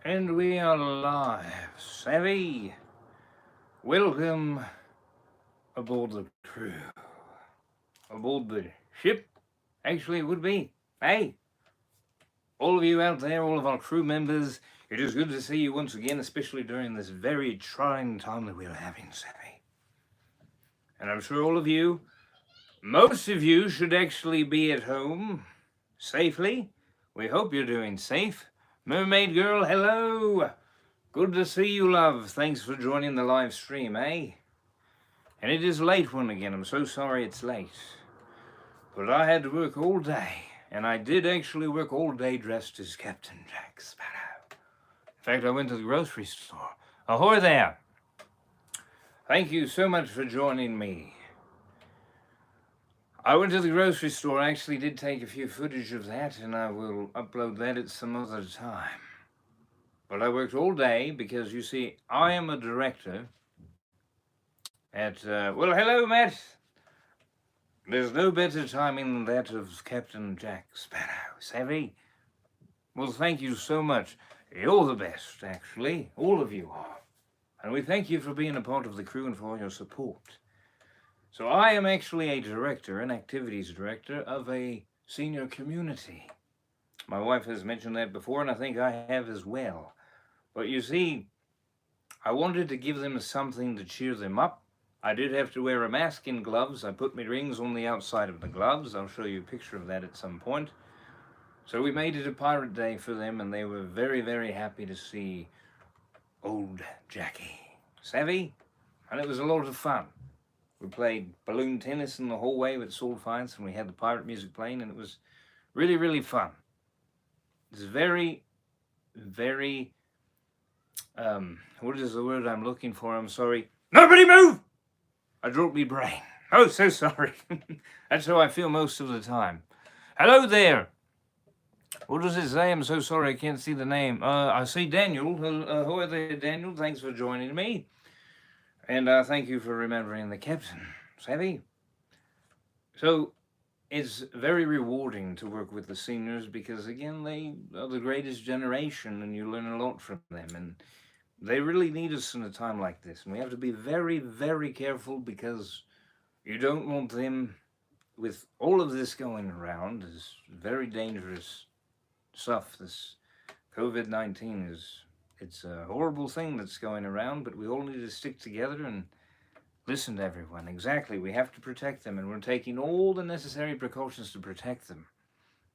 And we are live. Savvy, welcome aboard the crew. Aboard the ship, actually, it would be. Hey, all of you out there, all of our crew members, it is good to see you once again, especially during this very trying time that we are having, Savvy. And I'm sure all of you, most of you, should actually be at home safely. We hope you're doing safe. Mermaid Girl, hello! Good to see you, love. Thanks for joining the live stream, eh? And it is late one again. I'm so sorry it's late. But I had to work all day. And I did actually work all day dressed as Captain Jack Sparrow. In fact, I went to the grocery store. Ahoy there! Thank you so much for joining me. I went to the grocery store. I actually did take a few footage of that, and I will upload that at some other time. But I worked all day because, you see, I am a director at, well, hello, Matt. There's no better timing than that of Captain Jack Sparrow. Savvy? Well, thank you so much. You're the best, actually. All of you are. And we thank you for being a part of the crew and for your support. So I am actually a director, an activities director of a senior community. My wife has mentioned that before, and I think I have as well. But you see, I wanted to give them something to cheer them up. I did have to wear a mask and gloves. I put my rings on the outside of the gloves. I'll show you a picture of that at some point. So we made it a pirate day for them, and they were very, very happy to see old Jackie. Savvy? And it was a lot of fun. We played balloon tennis in the hallway with sword fights, and we had the pirate music playing, and it was really, really fun. It's very, very, what is the word I'm looking for? I'm sorry. Nobody move! I dropped my brain. Oh, so sorry. That's how I feel most of the time. Hello there. What does it say? I'm so sorry, I can't see the name. I see Daniel. Hello there, Daniel. Thanks for joining me. And thank you for remembering the captain. Savvy? So, it's very rewarding to work with the seniors because, again, they are the greatest generation and you learn a lot from them. And they really need us in a time like this. And we have to be very, very careful because you don't want them, with all of this going around, is very dangerous stuff. This COVID-19 it's a horrible thing that's going around, but we all need to stick together and listen to everyone. Exactly, we have to protect them, and we're taking all the necessary precautions to protect them.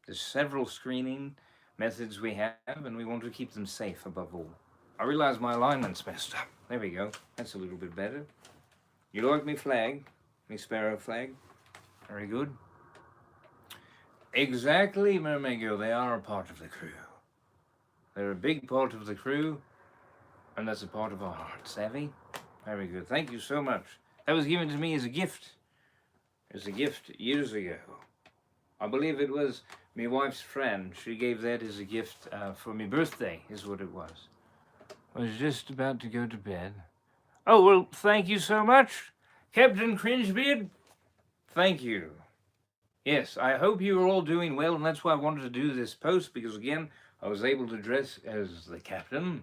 There's several screening methods we have, and we want to keep them safe above all. I realize my alignment's messed up. There we go. That's a little bit better. You like me flag? Me Sparrow flag? Very good. Exactly, Mermaid Girl. They are a part of the crew. They're a big part of the crew, and that's a part of our heart. Savvy? Very good. Thank you so much. That was given to me as a gift. As a gift years ago. I believe it was my wife's friend. She gave that as a gift for my birthday, is what it was. I was just about to go to bed. Oh, well, thank you so much, Captain Cringebeard. Thank you. Yes, I hope you are all doing well, and that's why I wanted to do this post, because, again, I was able to dress as the captain,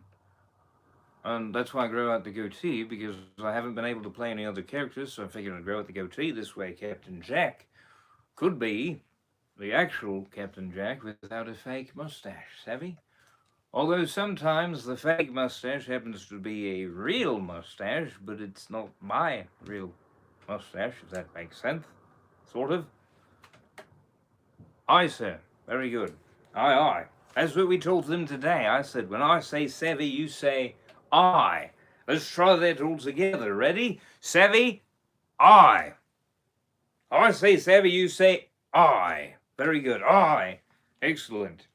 and that's why I grow out the goatee, because I haven't been able to play any other characters, so I figured I'd grow out the goatee. This way Captain Jack could be the actual Captain Jack without a fake mustache, savvy? Although sometimes the fake mustache happens to be a real mustache, but it's not my real mustache, if that makes sense. Sort of. Aye, sir. Very good. Aye, aye. That's what we told them today. I said, when I say savvy, you say aye. Let's try that all together. Ready? Savvy, aye. I say savvy, you say aye. Very good. Aye. Excellent.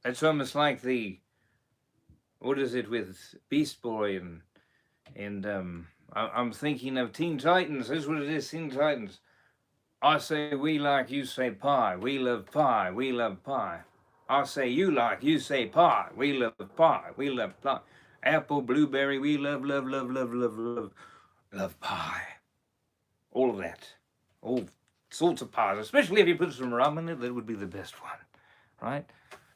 That's almost like the, what is it with Beast Boy and I'm thinking of Teen Titans. That's what it is, Teen Titans. I say we like, you say pie. We love pie. We love pie. I say you like, you say pie. We love pie. We love pie. Apple, blueberry, we love, love, love, love, love, love, love pie. All of that. All sorts of pies. Especially if you put some rum in it, that would be the best one. Right?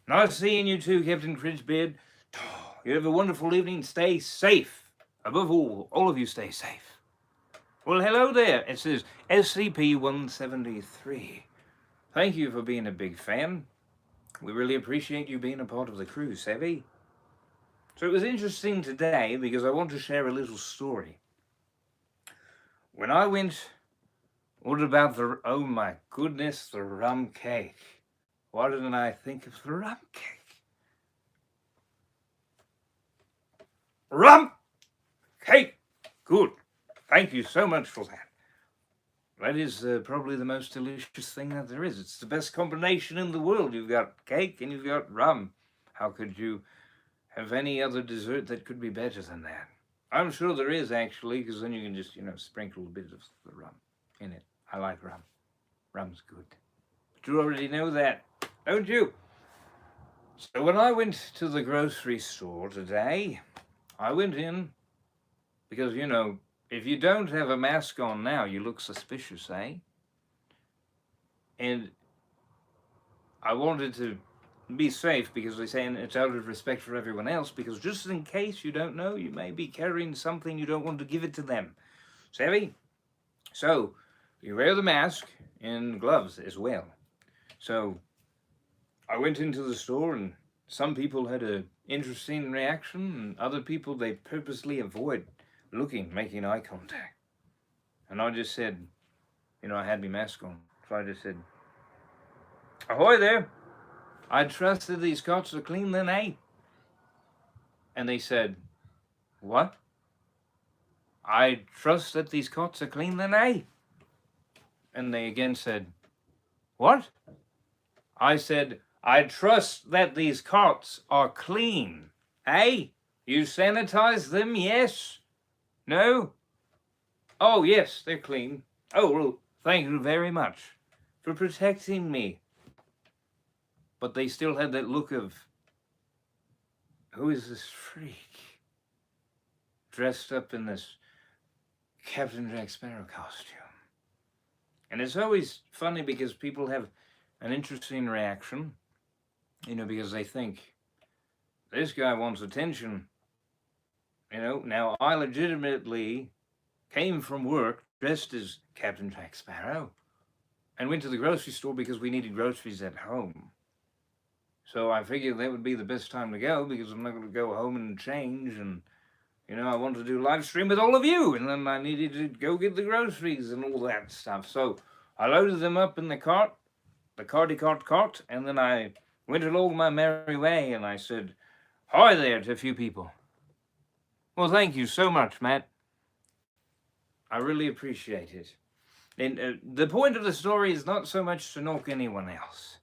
Nice seeing you too, Captain Cringebeard. You have a wonderful evening. Stay safe. Above all of you stay safe. Well, hello there. It says SCP-173. Thank you for being a big fan. We really appreciate you being a part of the crew, Savvy. So it was interesting today because I want to share a little story. When I went, what about the, oh my goodness, the rum cake. Why didn't I think of the rum cake? Rum cake! Good. Thank you so much for that. That is probably the most delicious thing that there is. It's the best combination in the world. You've got cake and you've got rum. How could you have any other dessert that could be better than that? I'm sure there is, actually, because then you can just, sprinkle a bit of the rum in it. I like rum. Rum's good. But you already know that, don't you? So when I went to the grocery store today, I went in because, if you don't have a mask on now, you look suspicious, eh? And I wanted to be safe because they say it's out of respect for everyone else, because just in case you don't know, you may be carrying something you don't want to give it to them. Savvy? So, you wear the mask and gloves as well. So, I went into the store and some people had an interesting reaction, and other people, they purposely avoid making eye contact. And I just said, I had my mask on. So I just said, ahoy there! I trust that these cots are clean then, eh? And they said, what? I trust that these cots are clean then, eh? And they again said, what? I said, I trust that these cots are clean, eh? You sanitize them, yes? No? Oh, yes, they're clean. Oh, well, thank you very much for protecting me. But they still had that look of, who is this freak dressed up in this Captain Jack Sparrow costume? And it's always funny because people have an interesting reaction, because they think, this guy wants attention. Now I legitimately came from work dressed as Captain Jack Sparrow and went to the grocery store because we needed groceries at home. So I figured that would be the best time to go because I'm not going to go home and change, and I want to do live stream with all of you, and then I needed to go get the groceries and all that stuff. So I loaded them up in the cart, the cart, and then I went along my merry way and I said, hi there to a few people. Well, thank you so much, Matt. I really appreciate it. And the point of the story is not so much to knock anyone else.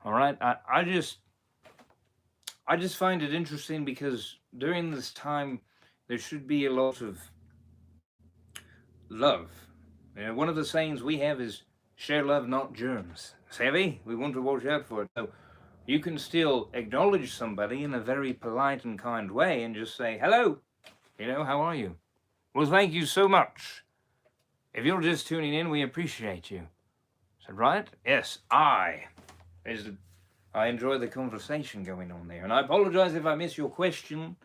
All right? I just find it interesting because during this time, there should be a lot of love. One of the sayings we have is, share love, not germs. Savvy? We want to watch out for it. So you can still acknowledge somebody in a very polite and kind way and just say, hello, how are you? Well, thank you so much. If you're just tuning in, we appreciate you. Is that right? Yes, I enjoy the conversation going on there. And I apologize if I miss your question.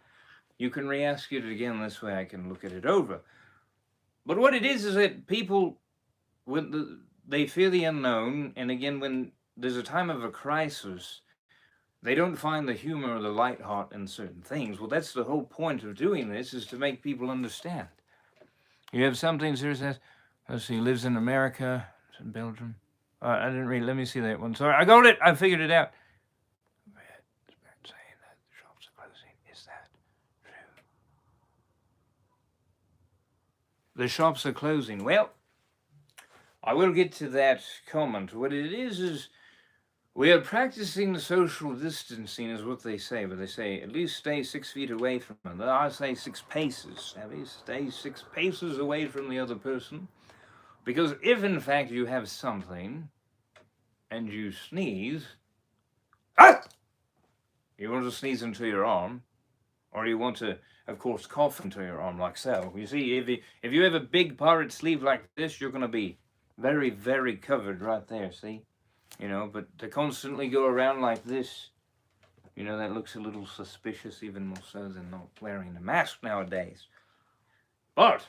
You can re-ask it again. This way I can look at it over. But what it is that people, they fear the unknown. And again, when there's a time of a crisis, they don't find the humor or the light heart in certain things. Well, that's the whole point of doing this, is to make people understand. You have something serious. Let's see, lives in America, it's in Belgium. I didn't read. Let me see that one. Sorry, I got it. I figured it out. Saying that the shops are closing. Is that true? The shops are closing. Well, I will get to that comment. What it is we are practicing the social distancing, is what they say. But they say at least stay 6 feet away from them. I say 6 paces. Stay 6 paces away from the other person. Because if, in fact, you have something and you sneeze, you want to sneeze into your arm, or you want to, of course, cough into your arm like so. You see, if you have a big pirate sleeve like this, you're going to be very, very covered right there, see? But to constantly go around like this, You know, that looks a little suspicious, even more so than not wearing a mask nowadays. But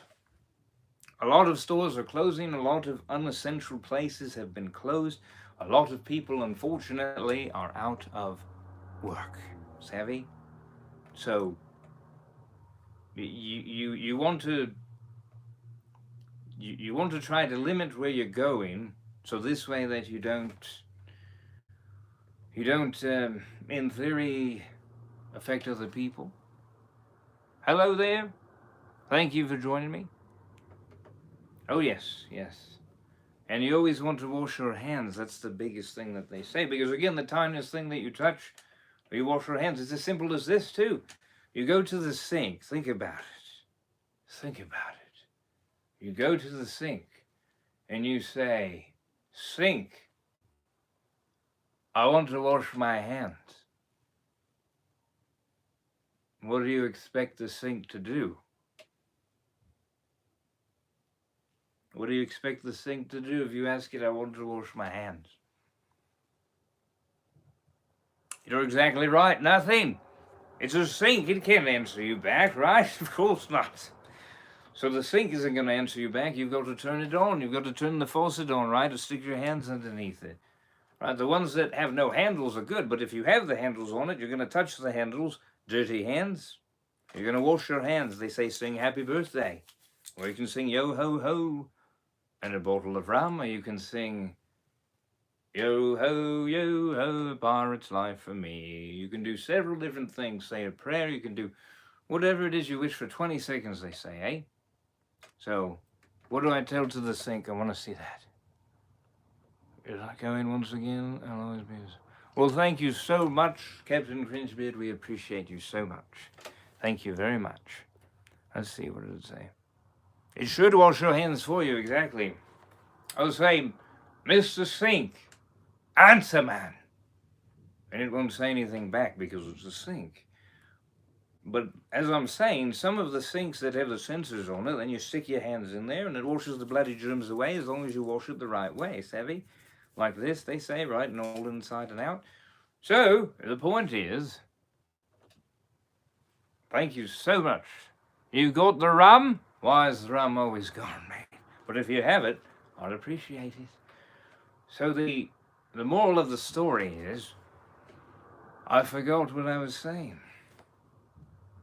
a lot of stores are closing, a lot of unessential places have been closed, a lot of people, unfortunately, are out of work. Savvy? So, you want to you want to try to limit where you're going, so this way that you don't in theory, affect other people. Hello there. Thank you for joining me. Oh yes, yes. And you always want to wash your hands. That's the biggest thing that they say. Because again, the tiniest thing that you touch, or you wash your hands, it's as simple as this too. You go to the sink. Think about it. Think about it. You go to the sink and you say, "Sink, I want to wash my hands." What do you expect the sink to do? What do you expect the sink to do if you ask it, "I want to wash my hands"? You're exactly right, nothing. It's a sink, it can't answer you back, right? Of course not. So the sink isn't going to answer you back, you've got to turn it on. You've got to turn the faucet on, right? To stick your hands underneath it. Right, the ones that have no handles are good, but if you have the handles on it, you're going to touch the handles, dirty hands. You're going to wash your hands. They say sing happy birthday. Or you can sing yo ho ho and a bottle of rum, or you can sing yo ho, pirate's life for me. You can do several different things. Say a prayer, you can do whatever it is you wish for 20 seconds, they say, eh? So, what do I tell to the sink? I want to see that. Is I go in once again? I'll always be... Well, thank you so much, Captain Cringebeard. We appreciate you so much. Thank you very much. Let's see, what did it say? It should wash your hands for you, exactly. I was saying, Mr. Sink, answer man. And it won't say anything back because it's a sink. But as I'm saying, some of the sinks that have the sensors on it, then you stick your hands in there and it washes the bloody germs away as long as you wash it the right way, savvy? Like this, they say, right, and all inside and out. So, the point is, thank you so much. You got the rum? Why is the rum always gone, mate? But if you have it, I'd appreciate it. So the moral of the story is, I forgot what I was saying.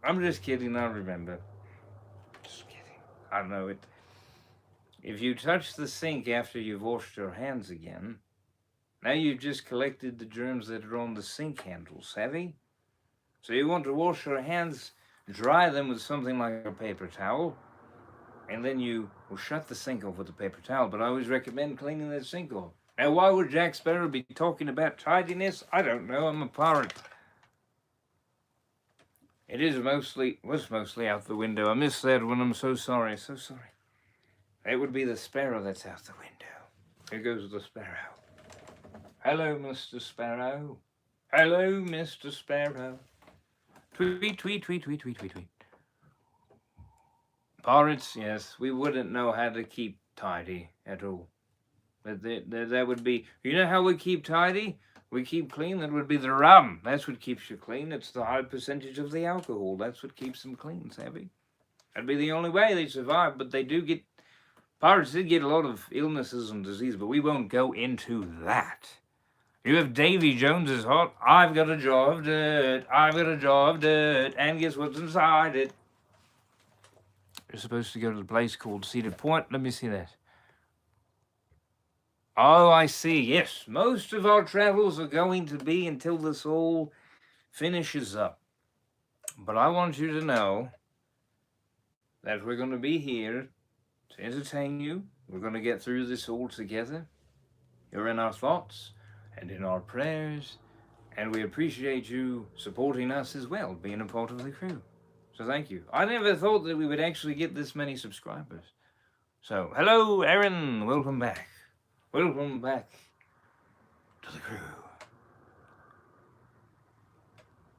I'm just kidding, I remember. Just kidding. I know it. If you touch the sink after you've washed your hands again, now you've just collected the germs that are on the sink handle, savvy? So you want to wash your hands, dry them with something like a paper towel, and then you will shut the sink off with a paper towel. But I always recommend cleaning that sink off. Now, why would Jack Sparrow be talking about tidiness? I don't know, I'm a pirate. It was mostly out the window. I missed that one, I'm so sorry, so sorry. It would be the sparrow that's out the window. Here goes the sparrow. Hello, Mr. Sparrow. Hello, Mr. Sparrow. Tweet, tweet, tweet, tweet, tweet, tweet, tweet. Pirates, yes, we wouldn't know how to keep tidy at all. But that would be, you know how we keep tidy? We keep clean, that would be the rum. That's what keeps you clean. It's the high percentage of the alcohol. That's what keeps them clean, savvy? That'd be the only way they survive, but they do get, pirates did get a lot of illnesses and disease, but we won't go into that. You have Davy Jones's heart. I've got a jar of dirt. I've got a jar of dirt. And guess what's inside it? You're supposed to go to the place called Cedar Point. Let me see that. Oh, I see. Yes, most of our travels are going to be until this all finishes up. But I want you to know that we're going to be here to entertain you. We're going to get through this all together. You're in our thoughts and in our prayers, and we appreciate you supporting us as well, being a part of the crew. So thank you. I never thought that we would actually get this many subscribers. So, hello, Aaron. Welcome back. Welcome back to the crew.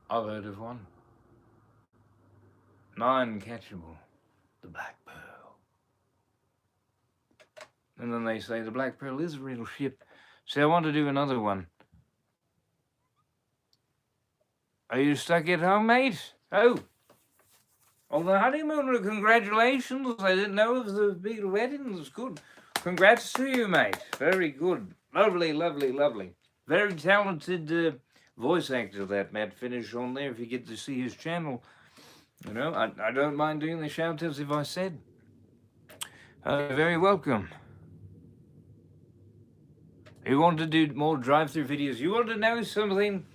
I've heard of one. Non-catchable. The Black Pearl. And then they say the Black Pearl is a real ship. See, I want to do another one. Are you stuck at home, mate? Oh. On the honeymoon, congratulations. I didn't know of the big wedding. It's good. Congrats to you, mate. Very good. Lovely, lovely, lovely. Very talented voice actor, that Matt Finish on there. If you get to see his channel, you know, I don't mind doing the shout-outs if I said. Very welcome. You want to do more drive-through videos? You want to know something?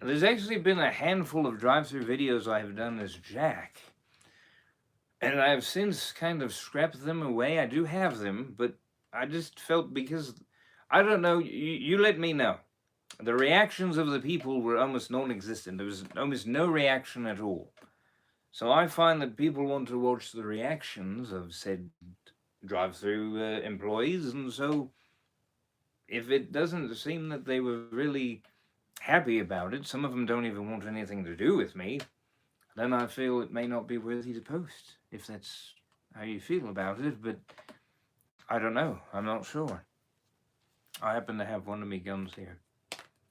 There's actually been a handful of drive-through videos I have done as Jack. And I have since kind of scrapped them away. I do have them, but I just felt because, I don't know, you let me know. The reactions of the people were almost non-existent. There was almost no reaction at all. So I find that people want to watch the reactions of said drive-through employees, and so if it doesn't seem that they were really happy about it, some of them don't even want anything to do with me, then I feel it may not be worthy to post, if that's how you feel about it, but I don't know. I'm not sure. I happen to have one of my guns here.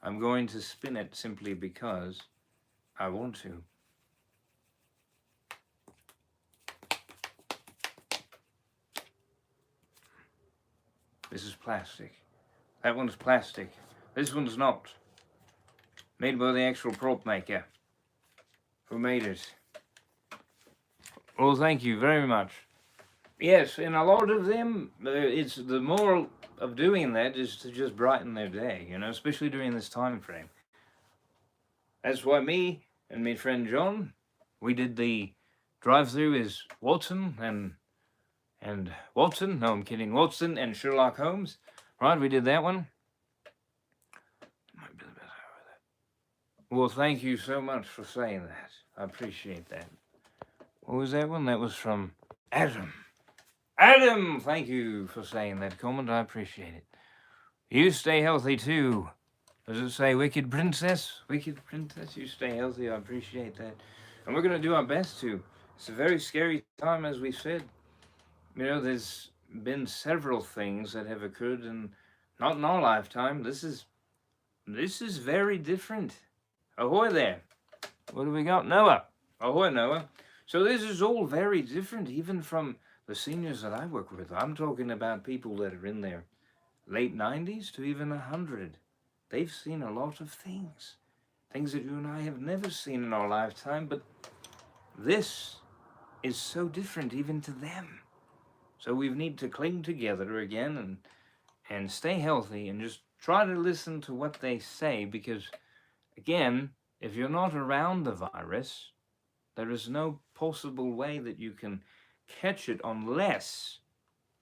I'm going to spin it simply because I want to. This is plastic. That one's plastic. This one's not. Made by the actual prop maker. Who made it? Well, thank you very much. Yes, in a lot of them, it's the moral of doing that is to just brighten their day, you know, especially during this time frame. That's why me and my friend John, we did the drive-through as Watson and Watson. No, I'm kidding. Watson and Sherlock Holmes. Right, we did that one. Might be the best over that. Well, thank you so much for saying that. I appreciate that. What was that one? That was from Adam. Adam, thank you for saying that comment. I appreciate it. You stay healthy too. Does it say Wicked Princess? Wicked Princess, you stay healthy. I appreciate that. And we're going to do our best to. It's a very scary time, as we said. You know, there's been several things that have occurred, and not in our lifetime. This is very different. Ahoy there. What do we got? Noah. Ahoy, Noah. So this is all very different, even from the seniors that I work with. I'm talking about people that are in their late 90s to even 100. They've seen a lot of things. Things that you and I have never seen in our lifetime, but this is so different even to them. So we need to cling together again and stay healthy and just try to listen to what they say, because, again, if you're not around the virus, there is no possible way that you can catch it unless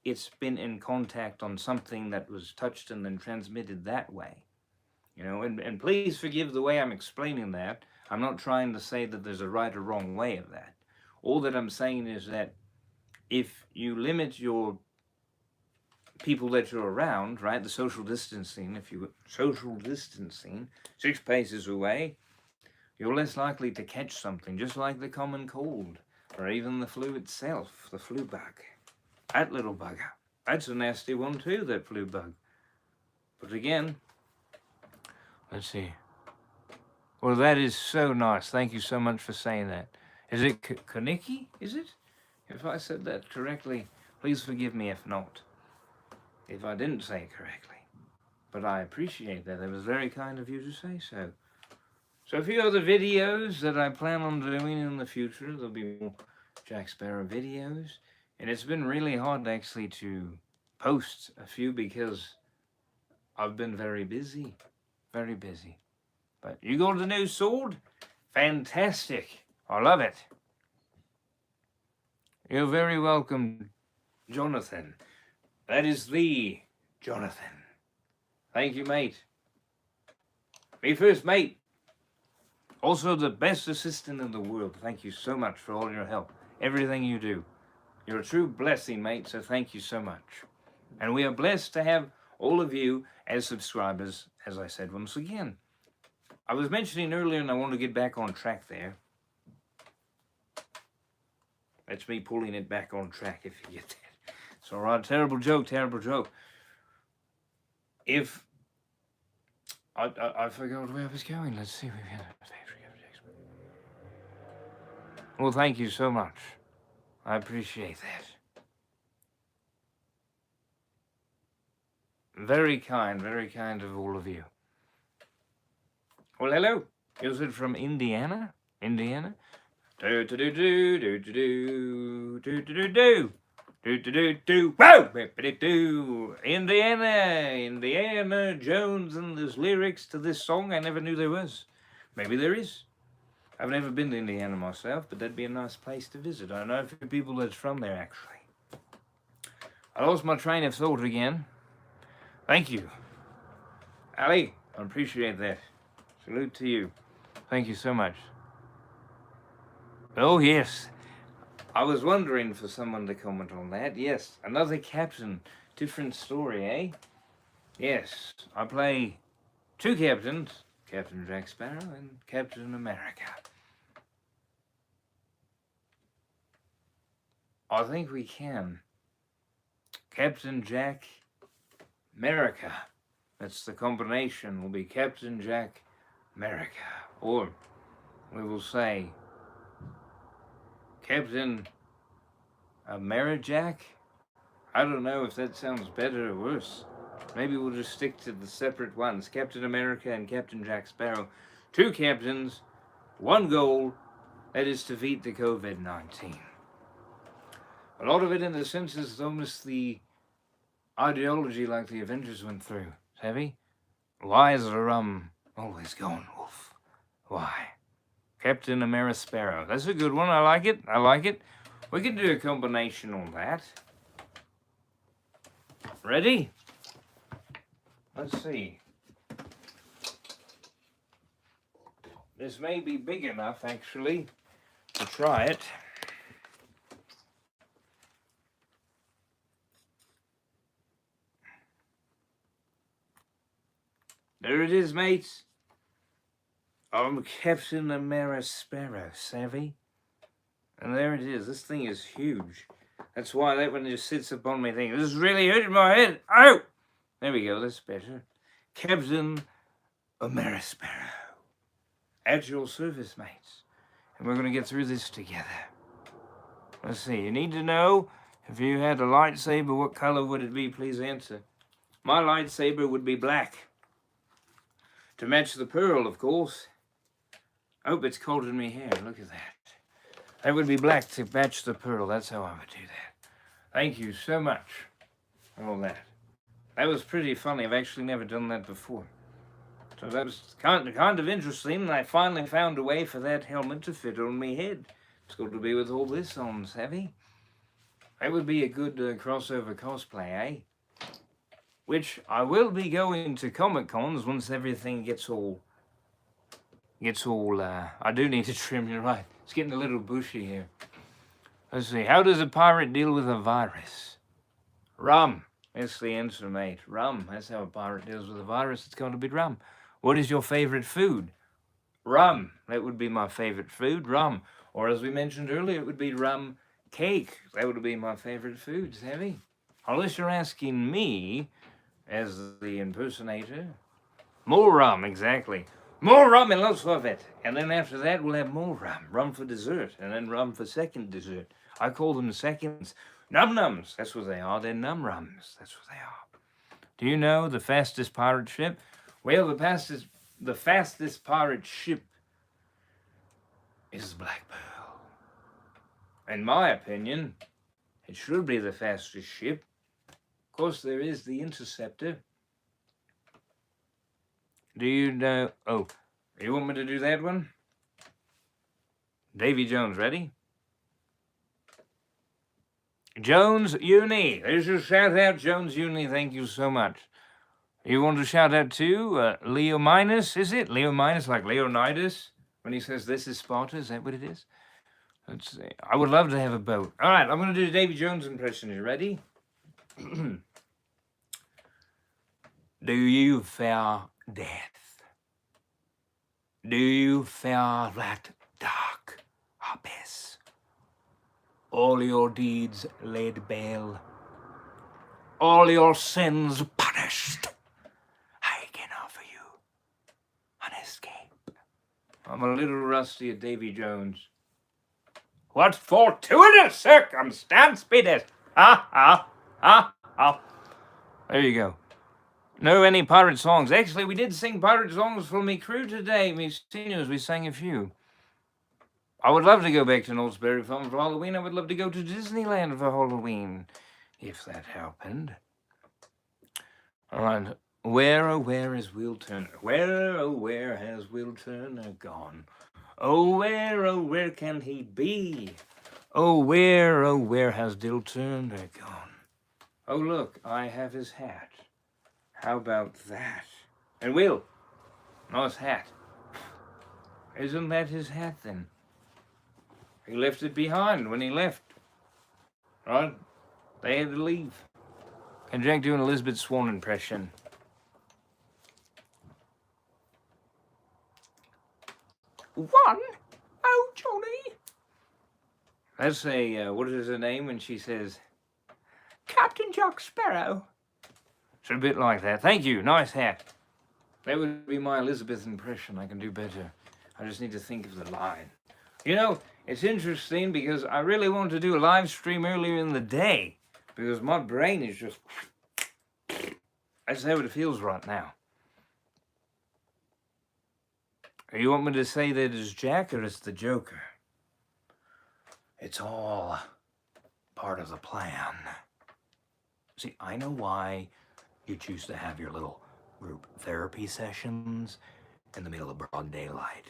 it's been in contact on something that was touched and then transmitted that way. You know, and please forgive the way I'm explaining that. I'm not trying to say that there's a right or wrong way of that. All that I'm saying is that if you limit your people that you're around, right, the social distancing, social distancing, 6 paces away, you're less likely to catch something, just like the common cold, or even the flu itself, the flu bug. That little bugger. That's a nasty one too, that flu bug. But again, let's see. Well, that is so nice. Thank you so much for saying that. Is it Kaniki? Is it? If I said that correctly, please forgive me if not. If I didn't say it correctly. But I appreciate that. It was very kind of you to say so. So a few other videos that I plan on doing in the future. There'll be more Jack Sparrow videos. And it's been really hard actually to post a few because I've been very busy. Very busy. But you got a new sword? Fantastic. I love it. You're very welcome, Jonathan. That is the Jonathan. Thank you, mate. Me first, mate. Also the best assistant in the world. Thank you so much for all your help. Everything you do. You're a true blessing, mate, so thank you so much. And we are blessed to have all of you as subscribers, as I said once again. I was mentioning earlier, and I want to get back on track there. That's me pulling it back on track, if you get that. It's all right. Terrible joke, terrible joke. If... I forgot where I was going. Let's see. Well, thank you so much. I appreciate that. Very kind of all of you. Well, hello. Is it from Indiana? Indiana? Do do do do do do do do do do. Do do do do. Whoa! Do. Indiana Jones, and there's lyrics to this song I never knew there was. Maybe there is. I've never been to Indiana myself, but that'd be a nice place to visit. I know a few people that's from there, actually. I lost my train of thought again. Thank you. Ali, I appreciate that. Salute to you. Thank you so much. Oh, yes. I was wondering for someone to comment on that. Yes, another captain. Different story, eh? Yes, I play two captains. Captain Jack Sparrow and Captain America. I think we can. Captain Jack America. That's the combination. Will be Captain Jack America. Or we will say Captain Amerijack. I don't know if that sounds better or worse. Maybe we'll just stick to the separate ones. Captain America and Captain Jack Sparrow. Two captains, one goal, that is to defeat the COVID-19. A lot of it, in a sense, is almost the ideology like the Avengers went through. Heavy? Why is the rum always going wolf? Why? Captain America Sparrow. That's a good one. I like it. I like it. We can do a combination on that. Ready? Let's see. This may be big enough, actually, to try it. There it is, mates. I'm Captain America Sparrow, savvy? And there it is. This thing is huge. That's why that one just sits upon me thinking, this is really hurting my head. Oh! There we go, that's better. Captain America Sparrow. At your service, mates. And we're going to get through this together. Let's see, you need to know, if you had a lightsaber, what color would it be? Please answer. My lightsaber would be black. To match the pearl, of course. Oh, it's cold in my hair. Look at that. That would be black to match the pearl. That's how I would do that. Thank you so much for all that. That was pretty funny. I've actually never done that before. So that was kind of interesting. And I finally found a way for that helmet to fit on my head. It's good to be with all this on, savvy. That would be a good crossover cosplay, eh? Which I will be going to Comic Cons once everything gets all. I do need to trim, you're right. It's getting a little bushy here. Let's see. How does a pirate deal with a virus? Rum. That's the answer, mate. Rum. That's how a pirate deals with a virus. It's going to be rum. What is your favorite food? Rum. That would be my favorite food. Rum. Or as we mentioned earlier, it would be rum cake. That would be my favorite food, savvy? Unless you're asking me, as the impersonator. More rum, exactly. More rum and lots of it. And then after that, we'll have more rum. Rum for dessert. And then rum for second dessert. I call them seconds. Num-nums. That's what they are. They're num-rums. That's what they are. Do you know the fastest pirate ship? Well, the fastest pirate ship is the Black Pearl. In my opinion, it should be the fastest ship. Of course, there is the Interceptor. Do you know... Oh, you want me to do that one? Davy Jones, ready? Jones Uni. There's your shout out, Jones Uni. Thank you so much. You want to shout out to Leo Minus, is it? Leo Minus, like Leonidas? When he says this is Sparta, is that what it is? Let's see. I would love to have a boat. All right, I'm going to do the Davy Jones impression. You ready? Do you fear death? Do you fear that dark abyss? All your deeds laid bare, all your sins punished. I can offer you an escape. I'm a little rusty at Davy Jones. What fortuitous circumstance be this? Ha, ha, ha, ha. There you go. Know any pirate songs? Actually, we did sing pirate songs for me crew today. Me seniors, we sang a few. I would love to go back to North Sparrow Farm for Halloween. I would love to go to Disneyland for Halloween, if that happened. All right. Where, oh, where is Will Turner? Where, oh, where has Will Turner gone? Oh, where can he be? Oh, where has Dill Turner gone? Oh, look, I have his hat. How about that? And Will, nice hat. Isn't that his hat then? He left it behind when he left. Right? They had to leave. Can Jack do an Elizabeth Swann impression? One? Oh, Johnny. That's a, what is her name when she says, Captain Jack Sparrow? It's a bit like that. Thank you. Nice hat. That would be my Elizabeth impression. I can do better. I just need to think of the line. You know, it's interesting because I really want to do a live stream earlier in the day because my brain is just... That's how it feels right now. You want me to say that it's Jack or it's the Joker? It's all part of the plan. See, I know why you choose to have your little group therapy sessions in the middle of broad daylight.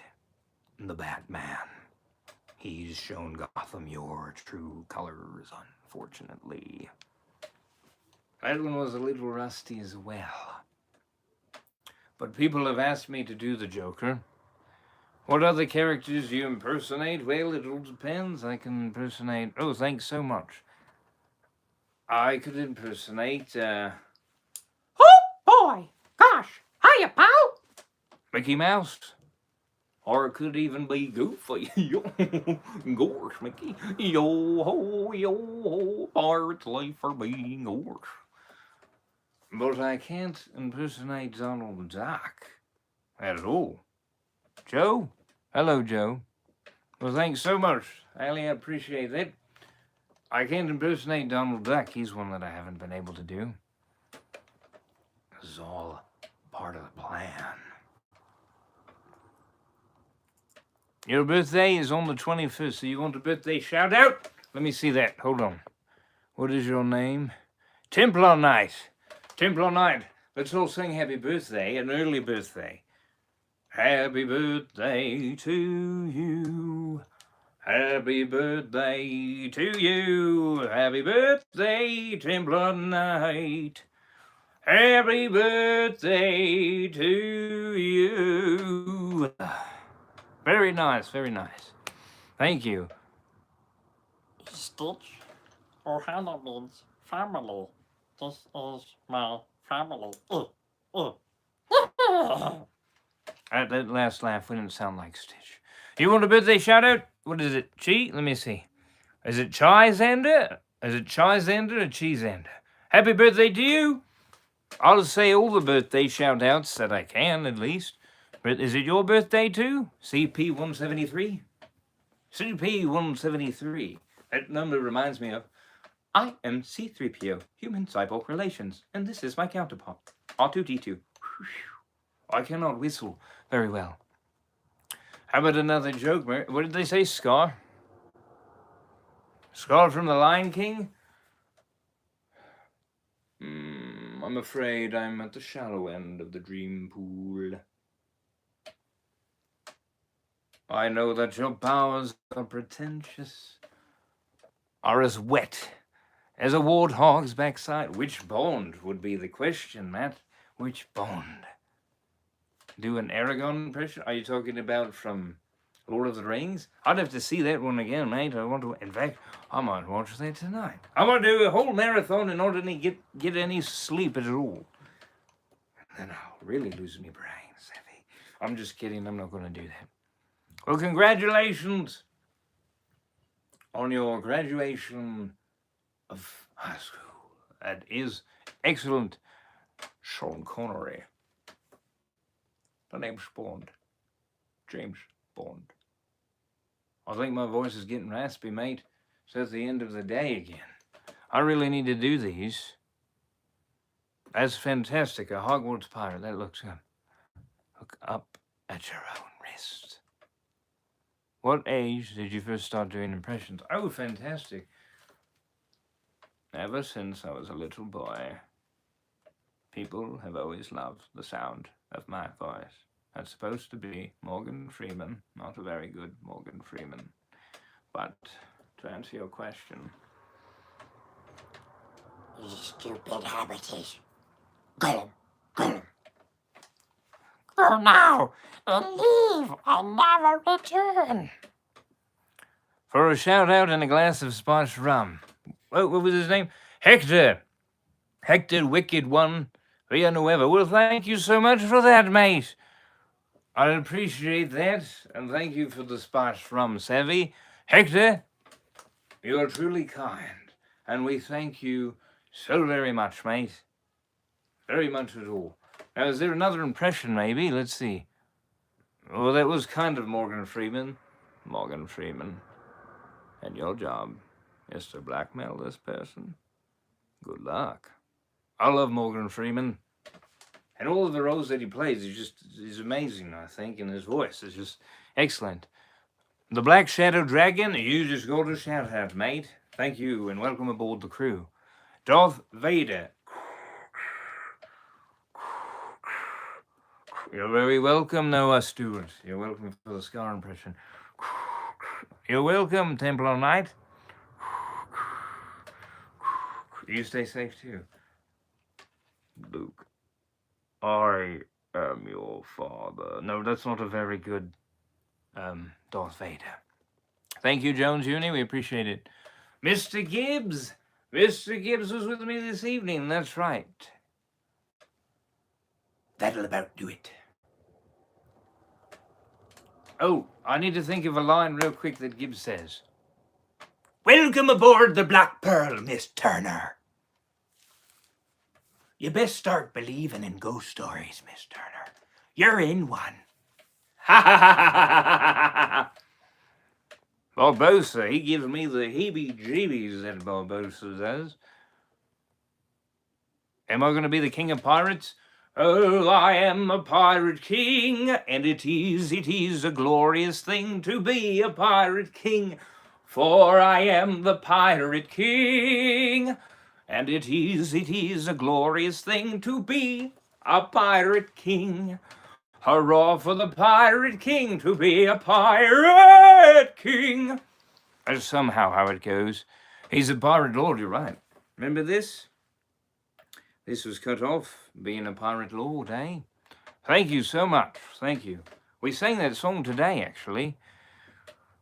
The Batman. He's shown Gotham your true colors, unfortunately. That one was a little rusty as well. But people have asked me to do the Joker. What other characters do you impersonate? Well, it all depends. I can impersonate... Oh, thanks so much. I could impersonate, Oh, boy! Gosh! Hiya, pal! Mickey Mouse. Or it could even be Goofy. Gosh, Mickey. Yo-ho, pirate's life for being gosh. But I can't impersonate Donald Duck at all. Joe? Hello, Joe. Well, thanks so much, Ali. I appreciate that. I can't impersonate Donald Duck. He's one that I haven't been able to do. This is all part of the plan. Your birthday is on the 21st, so you want a birthday shout out? Let me see that. Hold on. What is your name? Templar Knight. Templar Knight. Let's all sing happy birthday, an early birthday. Happy birthday to you. Happy birthday to you. Happy birthday, Templar Knight. Happy birthday to you. Very nice, very nice. Thank you. Stitch, Ohana means family. This is my family. That last laugh didn't sound like Stitch. You want a birthday shout out? What is it? Let me see. Is it Chizander? Is it Chizander or Cheeseander? Happy birthday to you. I'll say all the birthday shout outs that I can, at least. But is it your birthday too? CP173? CP173. That number reminds me of, I am C3PO, Human Cyborg Relations, and this is my counterpart, R2D2. I cannot whistle very well. How about another joke? What did they say, Scar? Scar from the Lion King? I'm afraid I'm at the shallow end of the dream pool. I know that your powers are pretentious, are as wet as a warthog's backside. Which Bond would be the question, Matt? Which Bond? Do an Aragorn impression? Are you talking about from Lord of the Rings? I'd have to see that one again, mate. I want to. In fact, I might watch that tonight. I might do a whole marathon in order to get any sleep at all. And then I'll really lose my brain, Savvy. I'm just kidding. I'm not going to do that. Well, congratulations on your graduation of high school. That is excellent, Sean Connery. The name's Bond. James Bond. I think my voice is getting raspy, mate. So it's the end of the day again. I really need to do these. That's fantastic. A Hogwarts pirate. That looks good. Look up at your own wrist. What age did you first start doing impressions? Oh, fantastic. Ever since I was a little boy. People have always loved the sound of my voice. That's supposed to be Morgan Freeman. Not a very good Morgan Freeman. But to answer your question, You stupid habitat. Go, go. Go now and leave and never return. for a shout out and a glass of spiced rum. What was his name? Hector. Hector Wicked One Villanueva. Well, thank you so much for that, mate. I appreciate that, and thank you for the spiced rum, Savvy. Hector, you are truly kind, and we thank you so very much, mate. Very much at all. Now, is there another impression, maybe? Let's see. Well, that was kind of Morgan Freeman. Morgan Freeman. And your job is to blackmail this person. Good luck. I love Morgan Freeman. And all of the roles that he plays, he's amazing, I think, and his voice is just excellent. The Black Shadow Dragon, you just got a shout out, mate. Thank you, and welcome aboard the crew. Darth Vader. You're very welcome, Noah Stewart. You're welcome for the Scar impression. You're welcome, Templar Knight. You stay safe, too. Luke, I am your father. No, that's not a very good Darth Vader. Thank you, Jones Uni. We appreciate it. Mr. Gibbs. Mr. Gibbs was with me this evening. That's right. That'll about do it. Oh, I need to think of a line real quick that Gibbs says. Welcome aboard the Black Pearl, Miss Turner. You best start believing in ghost stories, Miss Turner. You're in one. Ha ha ha ha ha! Barbosa, he gives me the heebie-jeebies, that Barbosa does. Am I going to be the king of pirates? Oh, I am a pirate king, and it is a glorious thing to be a pirate king, for I am the pirate king, and it is a glorious thing to be a pirate king. Hurrah for the pirate king to be a pirate king. That's somehow how it goes. He's a pirate lord, you're right. Remember this? This was cut off, being a pirate lord, eh? Thank you so much. Thank you. We sang that song today, actually.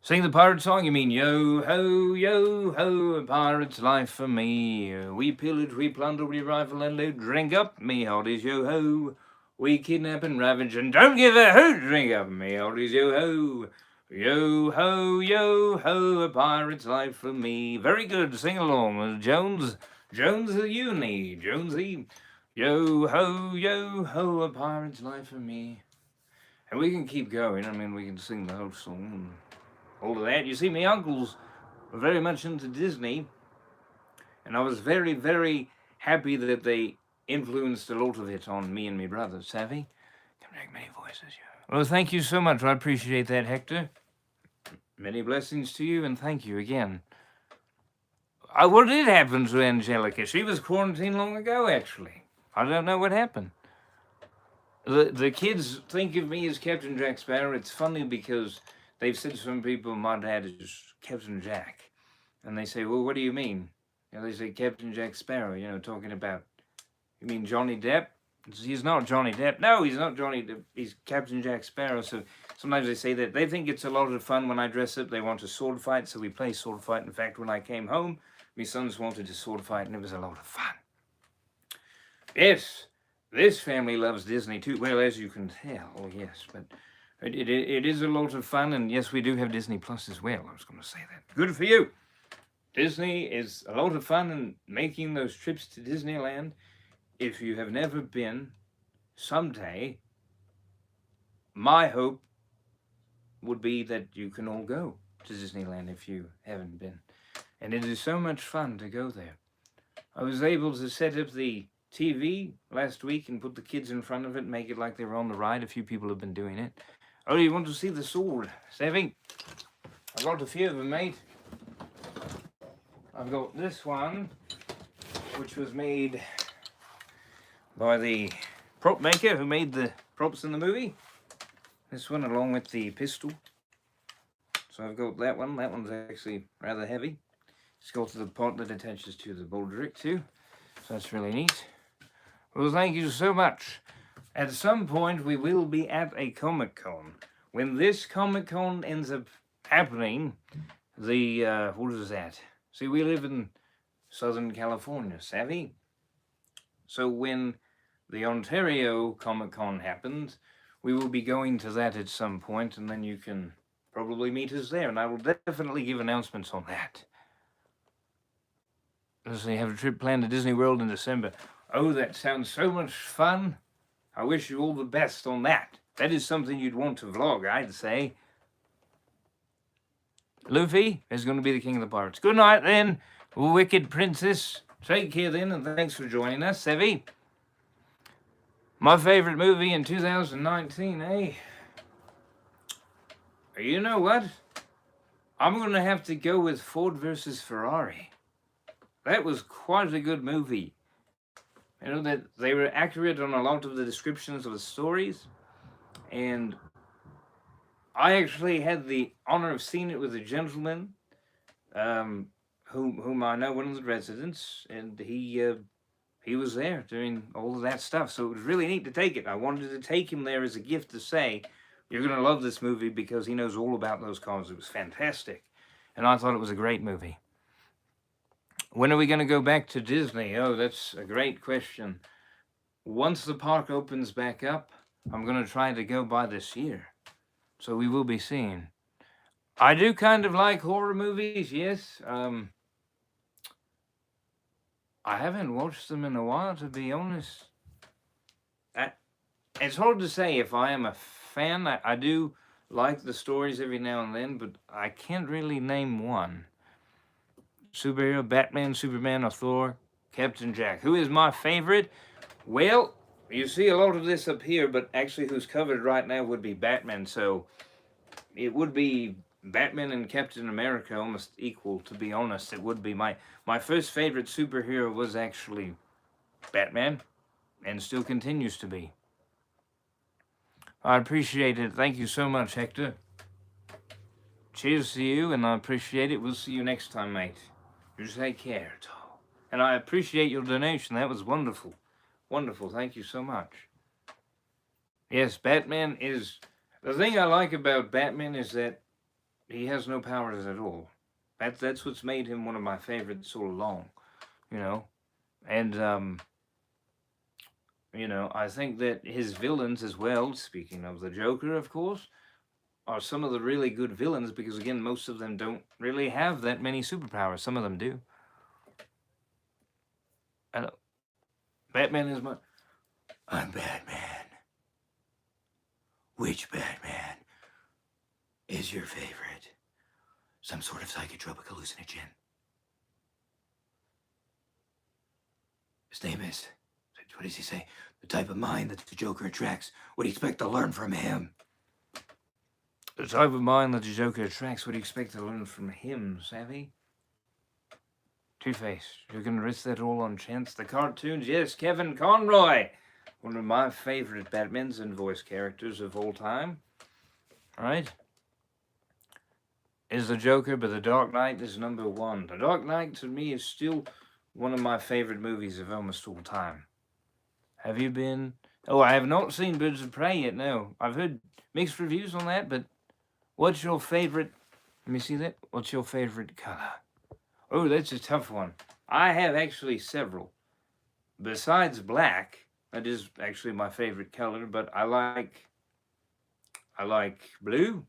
Sing the pirate song, you mean yo ho, a pirate's life for me. We pillage, we plunder, we rifle and loot, drink up, me hearties yo ho. We kidnap and ravage and don't give a hoot, drink up, me hearties yo ho. Yo ho, a pirate's life for me. Very good, sing along, Jones the Uni, Jonesy. Yo ho, a pirate's life for me. And we can keep going, I mean, we can sing the whole song and all of that. You see, my uncles were very much into Disney, and I was very, very happy that they influenced a lot of it on me and my brother, Savvy. Can make many voices, yeah. Well, thank you so much. I appreciate that, Hector. Many blessings to you, and thank you again. What did happen to Angelica? She was quarantined long ago, actually. I don't know what happened. The kids think of me as Captain Jack Sparrow. It's funny because they've said to some people, my dad is Captain Jack. And they say, well, what do you mean? They say Captain Jack Sparrow, talking about, you mean Johnny Depp? He's not Johnny Depp. No, he's not Johnny Depp. He's Captain Jack Sparrow. So sometimes they say that. They think it's a lot of fun when I dress up. They want a sword fight, so we play sword fight. In fact, when I came home, my sons wanted a sword fight, and it was a lot of fun. Yes, this family loves Disney too. Well, as you can tell, yes. But it is a lot of fun, and yes, we do have Disney Plus as well. I was going to say that. Good for you. Disney is a lot of fun, and making those trips to Disneyland, if you have never been, someday, my hope would be that you can all go. to Disneyland if you haven't been. And it is so much fun to go there. I was able to set up the TV last week and put the kids in front of it and make it like they were on the ride. A few people have been doing it. Oh, you want to see the sword? Savvy? I've got a few of them, mate. I've got this one, which was made by the prop maker who made the props in the movie. This one along with the pistol. So I've got that one. That one's actually rather heavy. It's got the part that attaches to the baldric too. So that's really neat. Well, thank you so much. At some point, we will be at a Comic-Con. When this Comic-Con ends up happening, what is that? See, we live in Southern California, savvy? So when the Ontario Comic-Con happens, we will be going to that at some point, and then you can probably meet us there, and I will definitely give announcements on that. So you have a trip planned to Disney World in December. Oh, that sounds so much fun. I wish you all the best on that. That is something you'd want to vlog, I'd say. Luffy is going to be the king of the pirates. Good night, then, wicked princess. Take care, then, and thanks for joining us, Sevy. My favorite movie in 2019, eh? You know what? I'm going to have to go with Ford versus Ferrari. That was quite a good movie. You know, that they were accurate on a lot of the descriptions of the stories. And I actually had the honor of seeing it with a gentleman whom I know, one of the residents, and he was there doing all of that stuff. So it was really neat to take it. I wanted to take him there as a gift to say, you're going to love this movie because he knows all about those cars. It was fantastic. And I thought it was a great movie. When are we going to go back to Disney? Oh, that's a great question. Once the park opens back up, I'm going to try to go by this year. So we will be seeing. I do kind of like horror movies, yes. I haven't watched them in a while, to be honest. It's hard to say if I am a fan. I do like the stories every now and then, but I can't really name one. Superhero, Batman, Superman, or Thor, Captain Jack. Who is my favorite? Well, you see a lot of this up here, but actually who's covered right now would be Batman, so it would be Batman and Captain America almost equal, to be honest. It would be my first favorite superhero was actually Batman, and still continues to be. I appreciate it. Thank you so much, Hector. Cheers to you, and I appreciate it. We'll see you next time, mate. You take care, Tom. And I appreciate your donation. That was wonderful. Wonderful. Thank you so much. Yes, Batman is... The thing I like about Batman is that he has no powers at all. That's what's made him one of my favorites so long, you know. And, you know, I think that his villains as well, speaking of the Joker, of course, are some of the really good villains because, again, most of them don't really have that many superpowers. Some of them do. Batman is my... I'm Batman. Which Batman is your favorite? Some sort of psychotropic hallucinogen. His name is... What does he say? The type of mind that the Joker attracts. What do you expect to learn from him? The type of mind that the Joker attracts. What do you expect to learn from him, Savvy? Two-Face. You're going to risk that all on chance? The cartoons? Yes, Kevin Conroy. One of my favorite Batmans and voice characters of all time. Right? Is the Joker, but The Dark Knight is number one. The Dark Knight, to me, is still one of my favorite movies of almost all time. Have you been... Oh, I have not seen Birds of Prey yet, no. I've heard mixed reviews on that, but what's your favorite... Let me see that. What's your favorite color? Oh, that's a tough one. I have actually several. Besides black, that is actually my favorite color, but I like blue,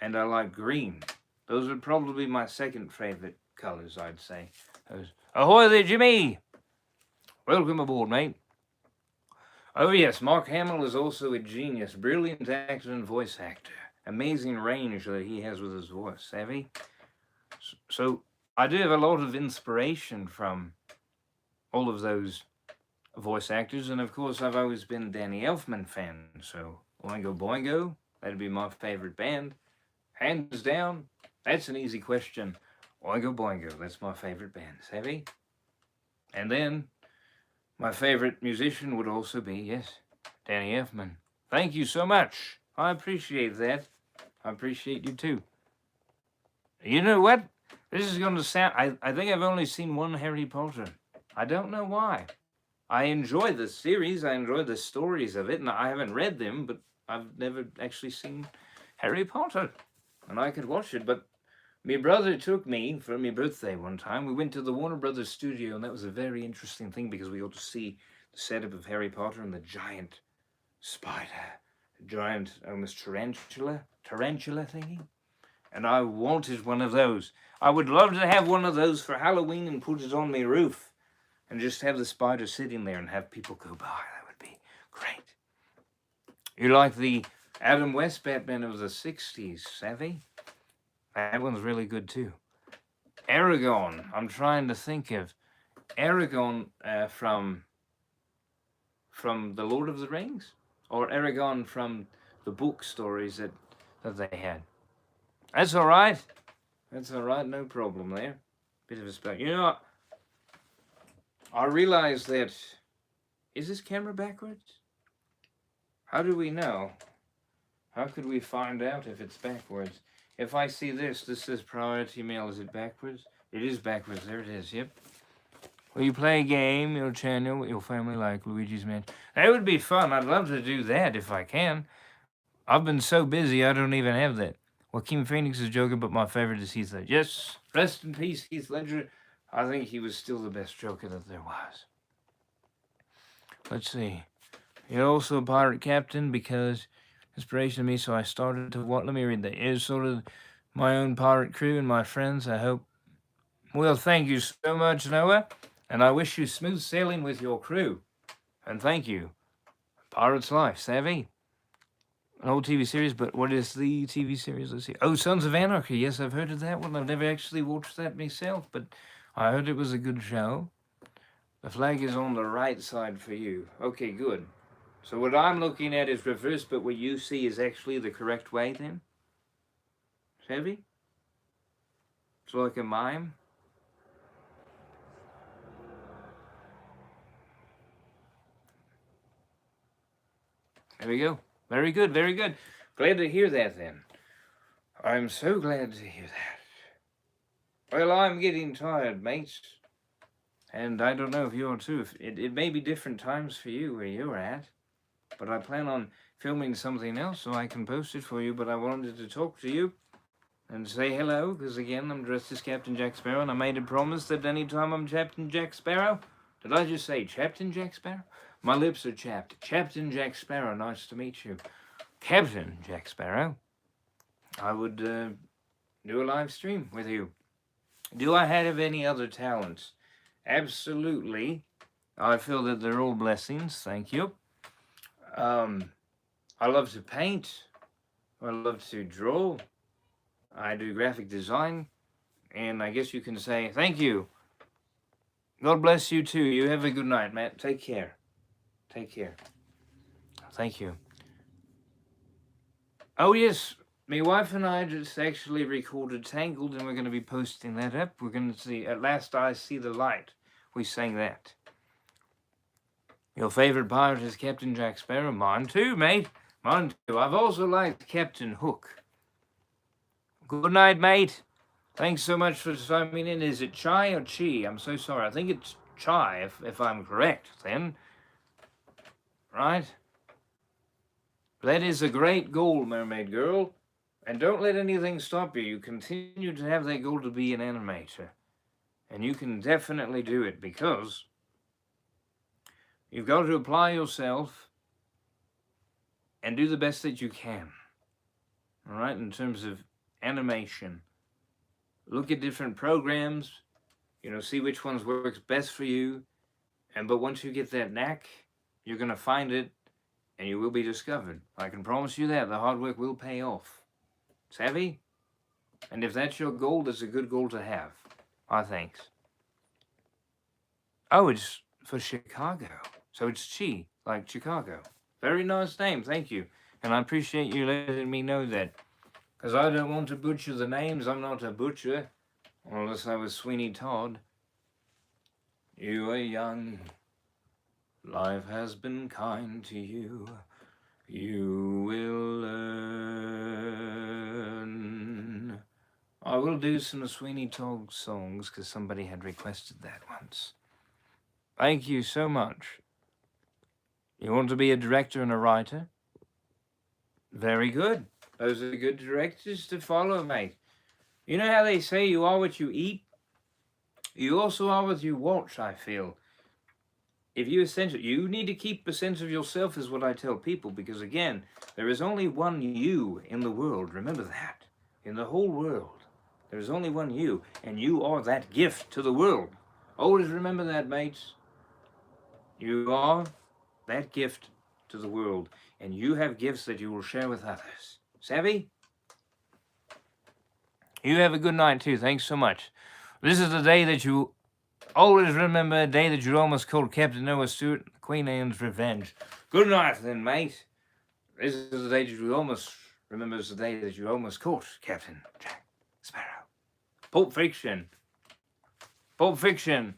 and I like green. Those are probably my second favorite colors, I'd say. Ahoy there, Jimmy! Welcome aboard, mate. Oh yes, Mark Hamill is also a genius, brilliant actor and voice actor. amazing range that he has with his voice, savvy? So I do have a lot of inspiration from all of those voice actors, and of course I've always been a Danny Elfman fan, so Oingo Boingo, that'd be my favorite band. Hands down, that's an easy question. Oingo Boingo, that's my favorite band, savvy? And then, my favorite musician would also be, yes, Danny Elfman. Thank you so much. I appreciate that. I appreciate you too. You know what? This is going to sound... I think I've only seen one Harry Potter. I don't know why. I enjoy the series. I enjoy the stories of it. And I haven't read them, but I've never actually seen Harry Potter. And I could watch it, but my brother took me for my birthday one time. We went to the Warner Brothers studio, and that was a very interesting thing because we got to see the setup of Harry Potter and the giant spider, giant almost tarantula thingy. And I wanted one of those. I would love to have one of those for Halloween and put it on my roof and just have the spider sitting there and have people go by. That would be great. You like the Adam West Batman of the 60s, savvy? That one's really good too. Aragon. I'm trying to think of Aragon from the Lord of the Rings, or Aragon from the book stories that they had. That's all right. That's all right. No problem there. Bit of a spell. You know, I realized that... Is this camera backwards? How do we know? How could we find out if it's backwards? If I see this says priority mail. Is it backwards? It is backwards. There it is. Yep. Will you play a game, your channel, with your family like Luigi's Mansion? That would be fun. I'd love to do that if I can. I've been so busy, I don't even have that. Joaquin Phoenix is Joker, but my favorite is Heath Ledger. Yes, rest in peace, Heath Ledger. I think he was still the best Joker that there was. Let's see. You're also a pirate captain because inspiration to me, so I started to what? Let me read that. It's sort of my own pirate crew and my friends. I hope. Well, thank you so much, Noah, and I wish you smooth sailing with your crew. And thank you. Pirate's Life, savvy? An old TV series, but what is the TV series? Let's see. Oh, Sons of Anarchy. Yes, I've heard of that one. I've never actually watched that myself, but I heard it was a good show. The flag is on the right side for you. Okay, good. So what I'm looking at is reverse, but what you see is actually the correct way then? Savvy? It's like a mime. There we go. Very good, very good. Glad to hear that then. I'm so glad to hear that. Well, I'm getting tired, mates. And I don't know if you are too. It may be different times for you where you're at. But I plan on filming something else so I can post it for you. But I wanted to talk to you and say hello. Because again, I'm dressed as Captain Jack Sparrow. And I made a promise that anytime I'm Captain Jack Sparrow. Did I just say Captain Jack Sparrow? My lips are chapped. Captain Jack Sparrow, nice to meet you. Captain Jack Sparrow. I would do a live stream with you. Do I have any other talents? Absolutely. I feel that they're all blessings. Thank you. I love to paint. I love to draw. I do graphic design. And I guess you can say, thank you. God bless you too. You have a good night, Matt. Take care. Take care. Thank you. Oh, yes. My wife and I just actually recorded Tangled, and we're going to be posting that up. We're going to see At Last I See the Light. We sang that. Your favorite pirate is Captain Jack Sparrow. Mine too, mate. Mine too. I've also liked Captain Hook. Good night, mate. Thanks so much for signing in. Is it Chai or Chi? I'm so sorry. I think it's Chai, if I'm correct, then. Right? That is a great goal, Mermaid Girl. And don't let anything stop you. You continue to have that goal to be an animator. And you can definitely do it because you've got to apply yourself and do the best that you can. All right? In terms of animation. Look at different programs. See which ones works best for you. But once you get that knack, you're going to find it and you will be discovered. I can promise you that. The hard work will pay off. Savvy? And if that's your goal, that's a good goal to have. Thanks. Oh, it's for Chicago. So it's Chi, like Chicago. Very nice name, thank you. And I appreciate you letting me know that. Because I don't want to butcher the names. I'm not a butcher. Unless I was Sweeney Todd. You are young. Life has been kind to you. You will learn. I will do some Sweeney Todd songs because somebody had requested that once. Thank you so much. You want to be a director and a writer? Very good. Those are good directors to follow, mate. You know how they say you are what you eat? You also are what you watch, I feel. If you need to keep a sense of yourself is what I tell people, because again, there is only one you in the world. Remember that. In the whole world, there is only one you, and you are that gift to the world. Always remember that, mates. You are that gift to the world, and you have gifts that you will share with others. Savvy? You have a good night too. Thanks so much. This is the day that you always remember, a day that you almost called Captain Noah Stewart, Queen Anne's Revenge. Good night then, mate. This is the day that you almost remember, is the day that you almost caught Captain Jack Sparrow. Pulp Fiction. Pulp Fiction.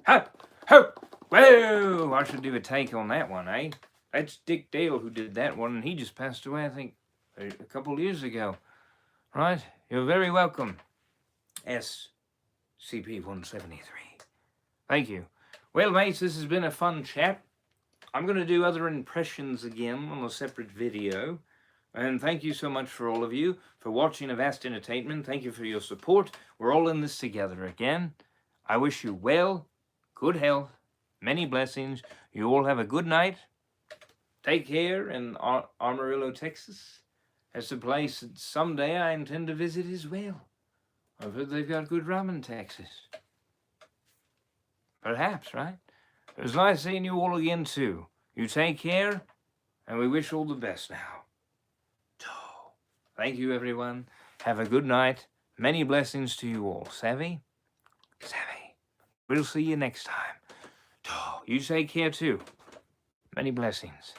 Ha! Ho! Whoa! I should do a take on that one, eh? That's Dick Dale who did that one, and he just passed away, I think, a couple of years ago. Right? You're very welcome. SCP-173. Thank you. Well, mates, this has been a fun chat. I'm going to do other impressions again on a separate video. And thank you so much for all of you for watching Avast Entertainment. Thank you for your support. We're all in this together again. I wish you well, good health, many blessings. You all have a good night. Take care in Amarillo, Texas. That's a place that someday I intend to visit as well. I've heard they've got good rum in Texas. Perhaps, right? It was nice seeing you all again, too. You take care, and we wish all the best now. Thank you, everyone. Have a good night. Many blessings to you all. Savvy? Savvy. We'll see you next time. You take care, too. Many blessings.